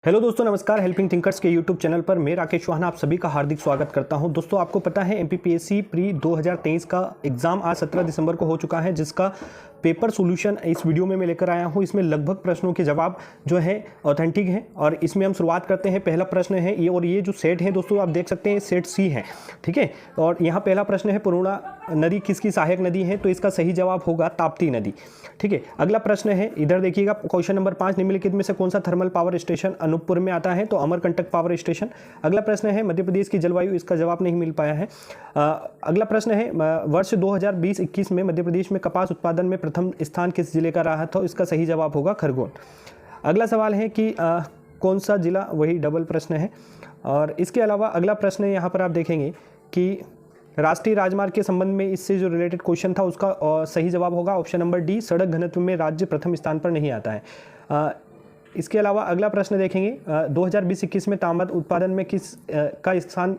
Hello दोस्तों, नमस्कार। Helping thinkers के यूट्यूब चैनल पर मैं राकेश चौहान आप सभी का हार्दिक स्वागत करता हूं। दोस्तों, आपको पता है एमपीपीएससी प्री 2023 का एग्ज़ाम आज 17 दिसंबर को हो चुका है, जिसका पेपर सॉल्यूशन इस वीडियो में मैं लेकर आया हूं। इसमें लगभग प्रश्नों के जवाब जो है ऑथेंटिक हैं और इसमें हम शुरुआत करते हैं। पहला प्रश्न है ये, और ये जो सेट है दोस्तों आप देख सकते हैं सेट सी है, ठीक है। और यहाँ पहला प्रश्न है पूर्णा नदी किसकी सहायक नदी है, तो इसका सही जवाब होगा ताप्ती नदी, ठीक है। अगला प्रश्न है, इधर देखिएगा, क्वेश्चन नंबर 5, निम्नलिखित में से कौन सा थर्मल पावर स्टेशन अनूपपुर में आता है, तो अमरकंटक पावर स्टेशन। अगला प्रश्न है मध्य प्रदेश की जलवायु, इसका जवाब नहीं मिल पाया है। अगला प्रश्न है वर्ष 2020-21 में मध्य प्रदेश में कपास उत्पादन में प्रथम स्थान किस जिले का रहा था, इसका सही जवाब होगा खरगोन। अगला सवाल है कि कौन सा जिला, वही डबल प्रश्न है। और इसके अलावा अगला प्रश्न है, यहाँ पर आप देखेंगे कि राष्ट्रीय राजमार्ग के संबंध में इससे जो रिलेटेड क्वेश्चन था उसका सही जवाब होगा ऑप्शन नंबर डी, सड़क घनत्व में राज्य प्रथम स्थान पर नहीं आता है। इसके अलावा अगला प्रश्न देखेंगे 2020-21 में तांबा उत्पादन में किस का स्थान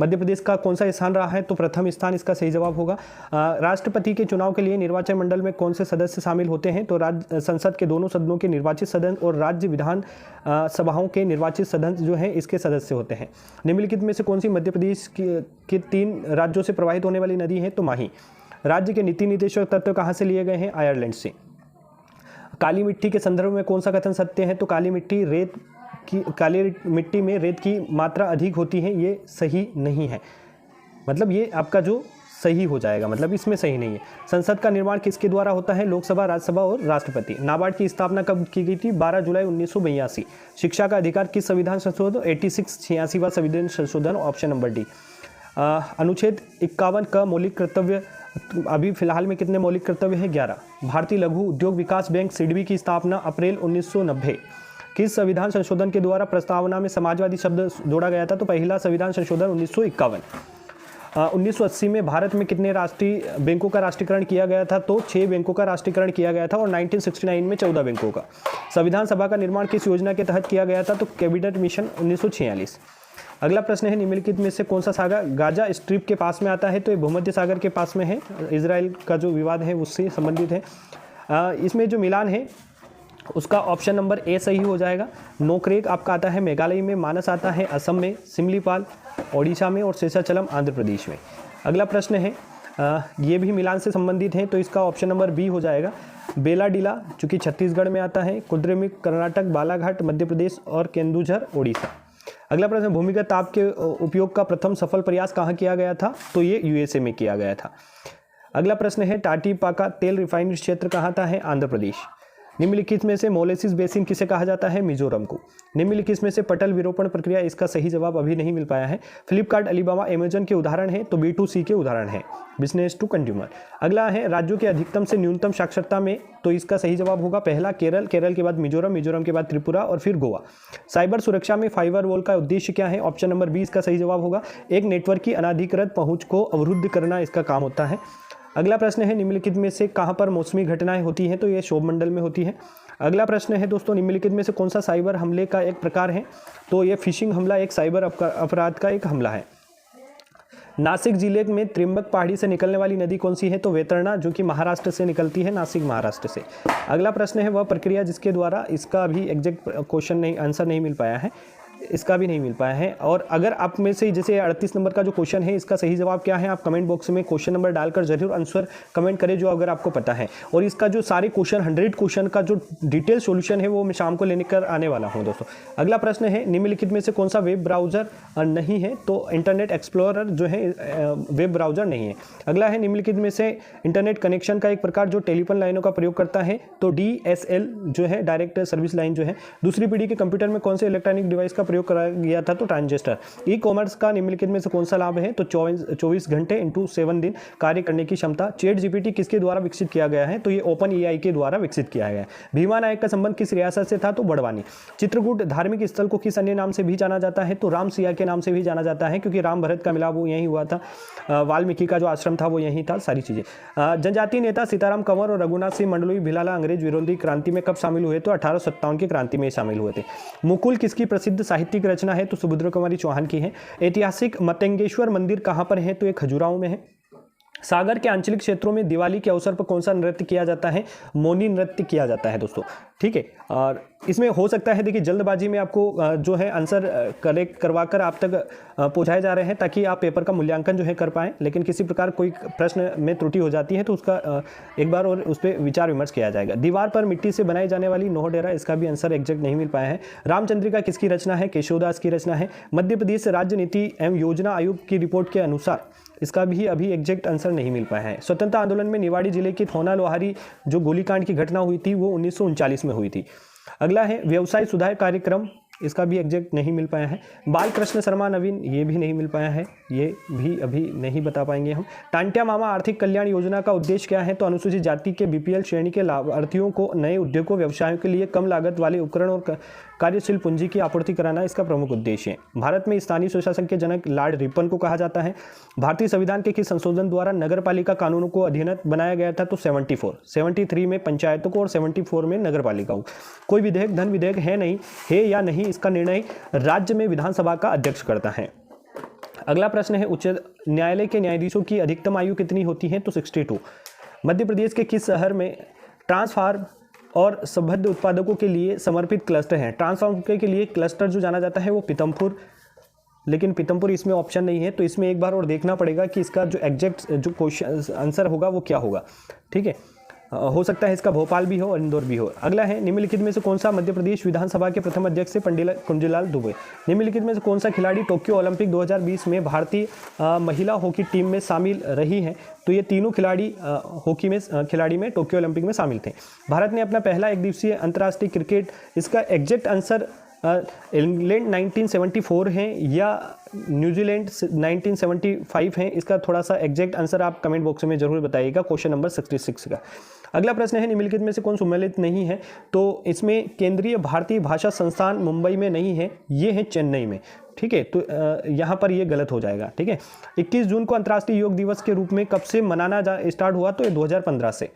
मध्य प्रदेश का कौन सा स्थान रहा है, तो प्रथम स्थान इसका सही जवाब होगा। राष्ट्रपति के चुनाव के लिए निर्वाचन मंडल में कौन से सदस्य शामिल होते हैं, तो राज्य संसद के दोनों सदनों के निर्वाचित सदस्य और राज्य विधान सभाओं के निर्वाचित सदस्य जो हैं इसके सदस्य होते हैं। निम्नलिखित में से कौन सी मध्य प्रदेश के 3 राज्यों से प्रवाहित होने वाली नदी है, तो माही। राज्य के नीति निर्देशक तत्व कहाँ से लिए गए हैं, आयरलैंड से। काली मिट्टी के संदर्भ में कौन सा कथन सत्य है, तो काली मिट्टी में रेत की मात्रा अधिक होती है, ये सही नहीं है। मतलब ये आपका जो सही हो जाएगा, मतलब इसमें सही नहीं है। संसद का निर्माण किसके द्वारा होता है, लोकसभा, राज्यसभा और राष्ट्रपति। नाबार्ड की स्थापना कब की गई थी, 12 जुलाई 1982। शिक्षा का अधिकार किस संविधान संशोधन, 86वां संविधान संशोधन, ऑप्शन नंबर डी। अनुच्छेद 51 का मौलिक कर्तव्य, अभी फिलहाल में कितने मौलिक कर्तव्य हैं, 11। भारतीय लघु उद्योग विकास बैंक सिडबी की स्थापना अप्रैल 1990। किस संविधान संशोधन के द्वारा प्रस्तावना में समाजवादी शब्द जोड़ा गया था, तो पहला संविधान संशोधन 1951। 1980 में भारत में कितने राष्ट्रीय बैंकों का राष्ट्रीयकरण किया गया था, तो 6 बैंकों का राष्ट्रीयकरण किया गया था, और 1969 में 14 बैंकों का। संविधान सभा का निर्माण किस योजना के तहत किया गया था, तो कैबिनेट मिशन 1946। अगला प्रश्न है, निम्नलिखित में से कौन सा सागर गाजा स्ट्रिप के पास में आता है, तो ये भूमध्य सागर के पास में है। इजराइल का जो विवाद है उससे संबंधित है। इसमें जो मिलान है उसका ऑप्शन नंबर ए सही हो जाएगा। नोकरेक आपका आता है मेघालय में, मानस आता है असम में, सिमलीपाल ओडिशा में और शेषाचलम आंध्र प्रदेश में। अगला प्रश्न है, ये भी मिलान से संबंधित है, तो इसका ऑप्शन नंबर बी हो जाएगा। बेलाडीला जो कि छत्तीसगढ़ में आता है, कुद्रेमुख कर्नाटक, बालाघाट मध्य प्रदेश और केंदुझर ओडिशा। अगला प्रश्न, भूमिगत ताप के उपयोग का प्रथम सफल प्रयास कहाँ किया गया था, तो ये यूएसए में किया गया था। अगला प्रश्न है, टाटीपाका तेल रिफाइनरी क्षेत्र कहाँ था है, आंध्र प्रदेश। निम्नलिखित में से मोलेसिस बेसिन किसे कहा जाता है, मिजोरम को। निम्नलिखित में से पटल विरूपण प्रक्रिया, इसका सही जवाब अभी नहीं मिल पाया है। फ्लिपकार्ट, अलीबाबा, अमेजन के उदाहरण है, तो B2C के उदाहरण है, बिजनेस टू कंज्यूमर। अगला है राज्यों के अधिकतम से न्यूनतम साक्षरता में, तो इसका सही जवाब होगा पहला केरल, केरल के बाद मिजोरम, मिजोरम के बाद त्रिपुरा और फिर गोवा। साइबर सुरक्षा में फाइबर वॉल का उद्देश्य क्या है, ऑप्शन नंबर बी इसका सही जवाब होगा। एक नेटवर्क की अनाधिकृत पहुंच को अवरुद्ध करना इसका काम होता है। अगला प्रश्न है, निम्नलिखित में से कहां पर मौसमी घटनाएं होती हैं, तो ये क्षोभ मंडल में होती है। अगला प्रश्न है दोस्तों, निम्नलिखित में से कौन सा साइबर हमले का एक प्रकार है, तो ये फिशिंग हमला एक साइबर अपराध का एक हमला है। नासिक जिले में त्रिंबक पहाड़ी से निकलने वाली नदी कौन सी है, तो वेतरना जो कि महाराष्ट्र से निकलती है, नासिक महाराष्ट्र से। अगला प्रश्न है, वह प्रक्रिया जिसके द्वारा, इसका भी एग्जैक्ट क्वेश्चन नहीं, आंसर नहीं मिल पाया है, इसका भी नहीं मिल पाया है। और अगर आप में से जैसे 38 नंबर का जो क्वेश्चन है इसका सही जवाब क्या है, आप कमेंट बॉक्स में क्वेश्चन नंबर डालकर जरूर आंसर कमेंट करें जो अगर आपको पता है। और इसका जो सारे क्वेश्चन 100 क्वेश्चन का जो डिटेल सॉल्यूशन है वो मैं शाम को लेकर आने वाला हूं दोस्तों। अगला प्रश्न है, निम्नलिखित में से कौन सा वेब ब्राउजर नहीं है, तो इंटरनेट एक्सप्लोरर जो है वेब ब्राउजर नहीं है। अगला है, निम्नलिखित में से इंटरनेट कनेक्शन का एक प्रकार जो टेलीफोन लाइनों का प्रयोग करता है, तो DSL जो है डायरेक्ट सर्विस लाइन जो है। दूसरी पीढ़ी के कंप्यूटर में कौन से इलेक्ट्रॉनिक डिवाइस का प्रयोग करा गया था, तो ट्रांजिस्टर। ई कॉमर्स का निम्नलिखित में से कौन सा लाभ है, तो 24 घंटे इंटू 7 दिन कार्य करने की क्षमता। चैट जीपीटी किसके द्वारा विकसित किया गया है, तो ये ओपन AI के द्वारा विकसित किया गया है। भीमा नायक का संबंध किस रियासत से था, तो बड़वानी। चित्रकूट धार्मिक स्थल को किस अन्य नाम से भी जाना जाता है, तो राम सिया के नाम से भी जाना जाता है, क्योंकि राम भरत का मिलाप वो यहीं हुआ था। वाल्मीकि का जो आश्रम था वो यहीं था, सारी चीजें। जनजातीय नेता सीताराम कंवर और रघुनाथ सिंह मंडलोई भिलाला अंग्रेज विरोधी क्रांति में कब शामिल हुए, तो 1857 की क्रांति में शामिल हुए थे। मुकुल किसकी प्रसिद्ध साहित्यिक रचना है, तो सुभद्रा कुमारी चौहान की है। ऐतिहासिक मतंगेश्वर मंदिर कहां पर है, तो ये खजुराहो में है। सागर के आंचलिक क्षेत्रों में दिवाली के अवसर पर कौन सा नृत्य किया जाता है, मौनी नृत्य किया जाता है दोस्तों, ठीक है। और इसमें हो सकता है देखिए जल्दबाजी में आपको जो है आंसर कलेक्ट करवाकर आप तक पहुंचाए जा रहे हैं ताकि आप पेपर का मूल्यांकन जो है कर पाएँ, लेकिन किसी प्रकार कोई प्रश्न में त्रुटि हो जाती है तो उसका एक बार और उस पर विचार विमर्श किया जाएगा। दीवार पर मिट्टी से बनाई जाने वाली नोह डेरा, इसका भी आंसर एग्जैक्ट नहीं मिल पाया है। रामचंद्रिका किसकी रचना है? केशवदास की रचना है। मध्य प्रदेश राज्य नीति एवं योजना आयोग की रिपोर्ट के अनुसार, इसका भी अभी एग्जैक्ट आंसर नहीं मिल पाया है। स्वतंत्रता आंदोलन में निवाड़ी जिले की थोना लोहारी जो गोलीकांड की घटना हुई थी वो 1939 में हुई थी। अगला है व्यवसाय सुधार कार्यक्रम, इसका भी एग्जैक्ट नहीं मिल पाया है। बाल कृष्ण शर्मा नवीन, ये भी नहीं मिल पाया है, ये भी अभी नहीं बता पाएंगे हम। टांटिया मामा आर्थिक कल्याण योजना का उद्देश्य क्या है? तो अनुसूचित जाति के बीपीएल श्रेणी के लाभार्थियों को नए उद्योगों व्यवसायों के लिए कम लागत वाले उपकरण और कार्यशील पूंजी की आपूर्ति कराना इसका प्रमुख उद्देश्य है। भारत में स्थानीय सुशासन के जनक लॉर्ड रिपन को कहा जाता है। भारतीय संविधान के किस संशोधन द्वारा नगर पालिका कानूनों को अधीनस्थ बनाया गया था? तो 73 में पंचायतों को और 74 में नगर पालिकाओं। कोई विधेयक धन विधेयक है नहीं, है या नहीं, इसका निर्णय राज्य में विधानसभा का अध्यक्ष करता है। अगला प्रश्न है उच्च न्यायालय के न्यायाधीशों की अधिकतम आयु कितनी होती है? तो 62। मध्य प्रदेश के किस शहर में ट्रांसफार्म और संबद्ध उत्पादकों के लिए समर्पित क्लस्टर हैं? ट्रांसफार्म के लिए क्लस्टर जो जाना जाता है वो पीतमपुर, लेकिन पीतमपुर इसमें ऑप्शन नहीं है, तो इसमें एक बार और देखना पड़ेगा कि इसका जो एग्जैक्ट जो क्वेश्चन आंसर होगा वो क्या होगा। ठीक है, हो सकता है इसका भोपाल भी हो और इंदौर भी हो। अगला है निम्नलिखित में से कौन सा मध्य प्रदेश विधानसभा के प्रथम अध्यक्ष से पंडित कुंजीलाल दुबे? निम्नलिखित में से कौन सा खिलाड़ी टोक्यो ओलंपिक 2020 में भारतीय महिला हॉकी टीम में शामिल रही हैं? तो ये तीनों खिलाड़ी हॉकी में खिलाड़ी में टोक्यो ओलंपिक में शामिल थे। भारत ने अपना पहला एक दिवसीय अंतर्राष्ट्रीय क्रिकेट, इसका एग्जैक्ट आंसर इंग्लैंड 1974 हैं या न्यूजीलैंड 1975 हैं, इसका थोड़ा सा एग्जैक्ट आंसर आप कमेंट बॉक्स में जरूर बताइएगा क्वेश्चन नंबर 66 का। अगला प्रश्न है निम्नलिखित में से कौन सम्मिलित नहीं है? तो इसमें केंद्रीय भारतीय भाषा संस्थान मुंबई में नहीं है, ये है चेन्नई में। ठीक है, तो यहाँ पर ये गलत हो जाएगा। ठीक है, 21 जून को अंतर्राष्ट्रीय योग दिवस के रूप में कब से मनाना स्टार्ट हुआ? तो ये 2015 से।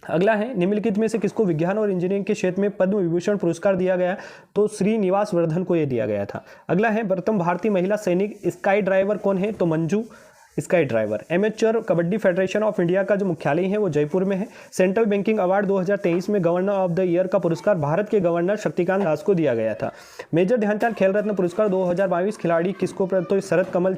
अगला है निम्नलिखित में से किसको विज्ञान और इंजीनियरिंग के क्षेत्र में पद्म विभूषण पुरस्कार दिया गया? तो श्रीनिवास वर्धन को यह दिया गया था। अगला है प्रथम भारतीय महिला सैनिक स्काई ड्राइवर कौन है? तो Manju sky driver. Amateur kabaddi federation of India का जो मुख्यालय है वो जयपुर में है। सेंट्रल बैंकिंग अवार्ड 2023 में गवर्नर ऑफ द ईयर का पुरस्कार भारत के गवर्नर शक्तिकांत दास को दिया गया था। मेजर ध्यानचंद खेल रत्न पुरस्कार 2022 खिलाड़ी किसको? तो शरद कमल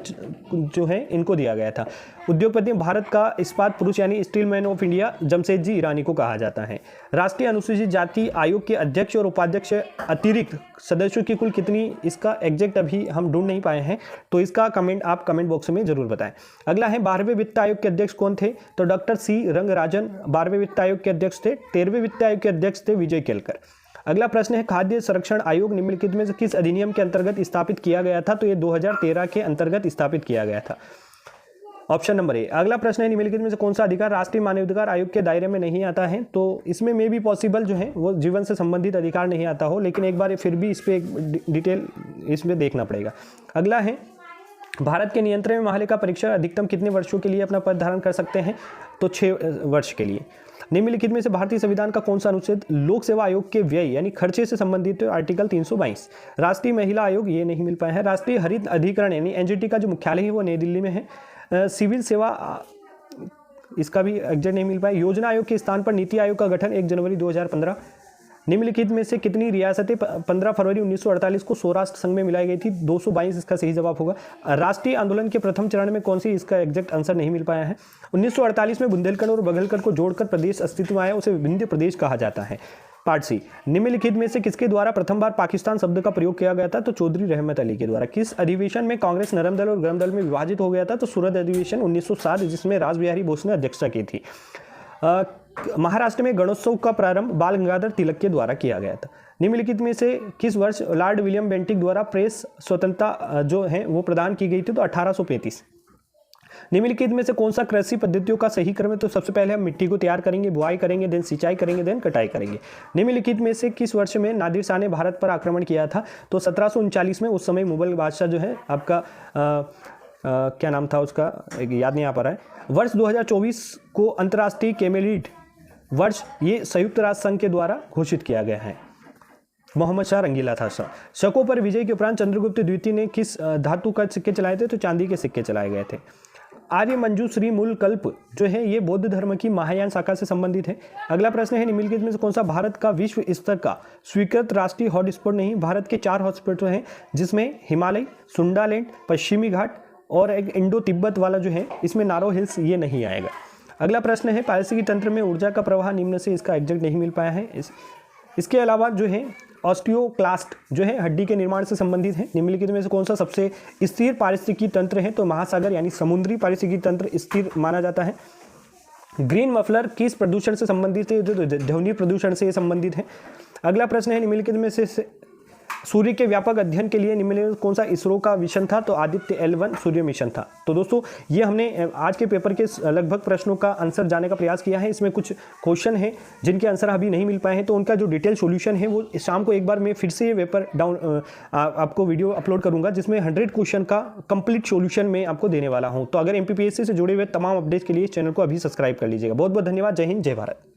जो है इनको दिया गया था। उद्योगपति भारत का इस्पात पुरुष यानी steel man of India Jamshedji Irani को कहा जाता है। राष्ट्रीय अनुसूचित जाति आयोग के अध्यक्ष और उपाध्यक्ष अतिरिक्त सदस्यों की कुल कितनी? इसका एग्जैक्ट अभी हम ढूंढ नहीं पाए हैं, तो इसका कमेंट आप कमेंट बॉक्स में जरूर बताएं। अगला है 12वें वित्त आयोग के अध्यक्ष कौन थे? तो डॉक्टर सी रंगराजन 12वें वित्त आयोग के अध्यक्ष थे। 13वें वित्त आयोग के अध्यक्ष थे विजय केलकर। अगला प्रश्न है खाद्य संरक्षण आयोग निम्नलिखित में से किस अधिनियम के अंतर्गत स्थापित किया गया था? तो ये 2013 के अंतर्गत स्थापित किया गया था। Option number A. अगला प्रश्न है निम्नलिखित में से कौन सा अधिकार राष्ट्रीय मानवाधिकार आयोग के दायरे में नहीं आता है? तो इसमें मे भी पॉसिबल जो है वो जीवन से संबंधित अधिकार नहीं आता हो, लेकिन एक बार फिर भी इस पर एक डिटेल इसमें देखना पड़ेगा। अगला है भारत के नियंत्रण में महालेखा परीक्षक अधिकतम कितने वर्षों के लिए अपना पद धारण कर सकते हैं? तो 6 वर्ष के लिए। निम्नलिखित में से भारतीय संविधान का कौन सा अनुच्छेद लोक सेवा आयोग के व्यय यानी खर्चे से संबंधित है? आर्टिकल 322। राष्ट्रीय महिला आयोग, ये नहीं मिल पाया है। राष्ट्रीय हरित अधिकरण यानी एनजीटी का जो मुख्यालय है वो नई दिल्ली में है। सिविल सेवा, इसका भी एग्जैक्ट नहीं मिल पाया। योजना आयोग के स्थान पर नीति आयोग का गठन 1 जनवरी 2015। निम्नलिखित में से कितनी रियासतें 15 फरवरी 1948 को सौराष्ट्र संघ में मिलाई गई थी? 222 इसका सही जवाब होगा। राष्ट्रीय आंदोलन के प्रथम चरण में कौन सी? इसका एग्जैक्ट आंसर नहीं मिल पाया है। 1948 में बुंदेलखंड और बघेलखंड को जोड़कर प्रदेश अस्तित्व में आया, उसे विंध्य प्रदेश कहा जाता है। Part C. निम्नलिखित में से किसके द्वारा प्रथम बार पाकिस्तान शब्द का प्रयोग किया गया था? तो चौधरी रहमत अली के द्वारा। किस अधिवेशन में कांग्रेस नरम दल और गरम दल में विभाजित हो गया था? तो सूरत अधिवेशन 1907, जिसमें रासबिहारी बोस ने अध्यक्षता की थी। महाराष्ट्र में गणोत्सव का प्रारंभ बाल गंगाधर तिलक के द्वारा किया गया था। निम्नलिखित में से किस वर्ष लॉर्ड विलियम बेंटिक द्वारा प्रेस स्वतंत्रता जो है वो प्रदान की गई थी? तो 1835। निम्नलिखित में से कौन सा कृषि पद्धतियों का सही क्रम है? तो सबसे पहले हम मिट्टी को तैयार करेंगे, बुआई करेंगे, देन सिंचाई करेंगे, देन कटाई करेंगे। निम्नलिखित में से किस वर्ष में नादिर शाह ने भारत पर आक्रमण किया था? तो 1739 में। उस समय मुगल बादशाह जो है आपका क्या नाम था उसका, याद नहीं आ पा रहा है। वर्ष 2024 को अंतर्राष्ट्रीय कैमेलिड वर्ष ये संयुक्त राष्ट्र संघ के द्वारा घोषित किया गया है। मोहम्मद शाह रंगीला था। शकों पर विजय के उपरांत चंद्रगुप्त द्वितीय ने किस धातु का सिक्के चलाए थे? तो चांदी के सिक्के चलाए गए थे। आर्य मंजूश्री मूल कल्प जो है ये बौद्ध धर्म की महायान शाखा से संबंधित है। अगला प्रश्न है निम्नलिखित में से कौन सा भारत का विश्व स्तर का स्वीकृत राष्ट्रीय हॉटस्पॉट नहीं। भारत के 4 हॉटस्पॉट हैं जिसमें हिमालय, सुंडालैंड, पश्चिमी घाट और एक इंडो तिब्बत वाला जो है इसमें नारो हिल्स ये नहीं आएगा। अगला प्रश्न है पारिस्थितिकी तंत्र में ऊर्जा का प्रवाह निम्न से इसका एग्जैक्ट नहीं मिल पाया है। इसके अलावा जो है ऑस्टियोक्लास्ट जो है हड्डी के निर्माण से संबंधित है। निम्नलिखित में से कौन सा सबसे स्थिर पारिस्थितिकी तंत्र है। तो महासागर यानी समुद्री पारिस्थितिकी तंत्र स्थिर माना जाता है। ग्रीन मफलर किस प्रदूषण से संबंधित है। जो ध्वनि प्रदूषण से संबंधित है। अगला प्रश्न है निम्नलिखित में से सूर्य के व्यापक अध्ययन के लिए निम्नलिखित कौन सा इसरो का मिशन था। तो आदित्य L1 सूर्य मिशन था। तो दोस्तों ये हमने आज के पेपर के लगभग प्रश्नों का आंसर जाने का प्रयास किया है। इसमें कुछ क्वेश्चन हैं जिनके आंसर अभी नहीं मिल पाए हैं, तो उनका जो डिटेल सॉल्यूशन है वो शाम को एक बार मैं फिर से ये पेपर डाउन आपको वीडियो अपलोड करूंगा जिसमें 100 क्वेश्चन का कंप्लीट सॉल्यूशन मैं आपको देने वाला हूँ। तो अगर MPPSC से जुड़े हुए तमाम अपडेट्स के लिए चैनल को अभी सब्सक्राइब कर लीजिएगा। बहुत बहुत धन्यवाद। जय हिंद, जय भारत।